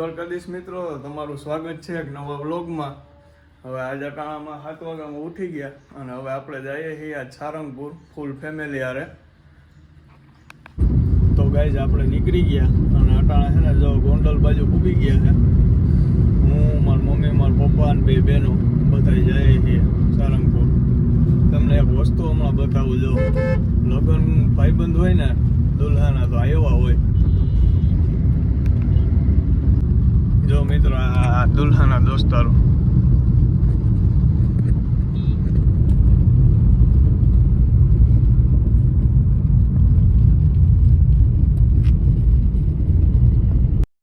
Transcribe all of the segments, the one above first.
દ્વારકાધીશ મિત્રો, તમારું સ્વાગત છે એક નવા વ્લોગમાં. હવે આજે કાણામાં 7 વાગ્યામાં ઉઠી ગયા અને હવે આપણે જઈએ છીએ આજ સારંગપુર ફૂલ ફેમિલી હારે. તો ગાઈઝ આપણે નીકળી ગયા અને અટાણા છે ને જો ગોંડલ બાજુ પૂગી ગયા છે. હું, મારી મમ્મી, મારા પપ્પા અને 2 બહેનો બધા જઈએ છીએ સારંગપુર. તમને એક વસ્તુ હમણાં બતાવું. જો લગ્ન ભાઈબંધ હોય ને દુલ્હાના તો એવા હોય. જો મિત્રો આ દુલ્હાના દોસ્તારો.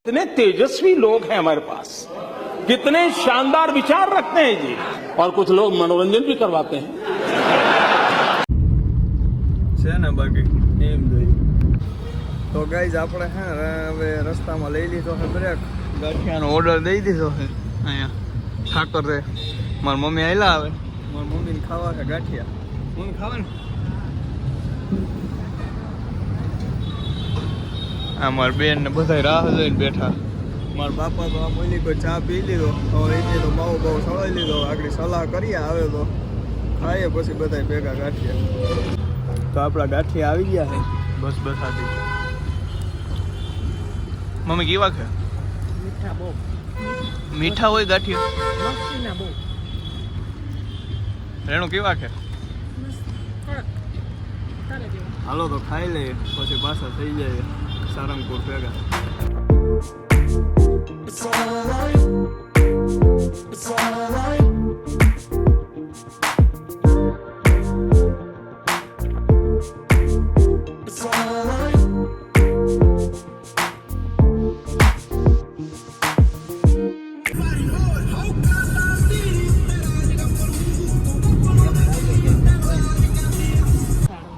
कितने तेजस्वी लोग हैं हमारे पास, कितने शानदार विचार रखते हैं जी, और कुछ लोग मनोरंजन भी करवाते हैं. છે ને બાકી એમ જોઈ. તો ગાઈઝ આપણે હે હવે રસ્તામાં લઈ લીધો છે બ્રેક. ગાંઠિયાનો ઓર્ડર દઈ દીધો છે અહીંયા ઠાકર રે. મારી મમ્મી આવેલા આવે, મારી મમ્મીને ખાવા છે ગાંઠિયા. મમ્મી ખાવા ને આ મારી બેન ને બધા રાહ જોઈને બેઠા. મારા બાપા તો આ બોલી કોઈ ચા પી લીધો, હવે એ તો બહુ સળાઈ લીધો. આગળ સલાહ કરીએ આવે તો ખાઈએ પછી બધા ભેગા ગાંઠિયા. તો આપણા ગાંઠિયા આવી ગયા છે બસ બસાથી. મમ્મી કેવા છે? મીઠા હોય ગાંઠિયા? રેણુ કેવા છે? હાલો તો ખાઈ લઈએ પછી પાછા થઈ જાય સારંગપુર ભેગા.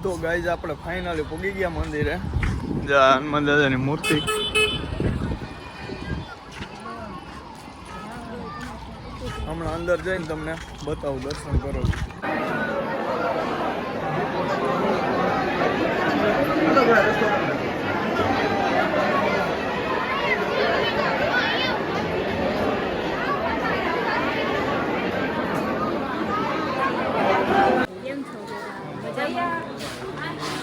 તો ગાઈઝ આપણે ફાઇનલી પૂગી ગયા મંદિરે. હનુમાન દાદાની મૂર્તિ. હમણાં અંદર જઈને તમને બતાવું, દર્શન કરો.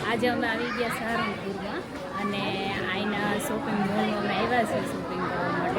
આજે અમે આવી ગયા સારંગપુરમાં અને અહીંના શોપિંગ મોલમાં અમે આવ્યા છીએ શોપિંગ કરવા માટે.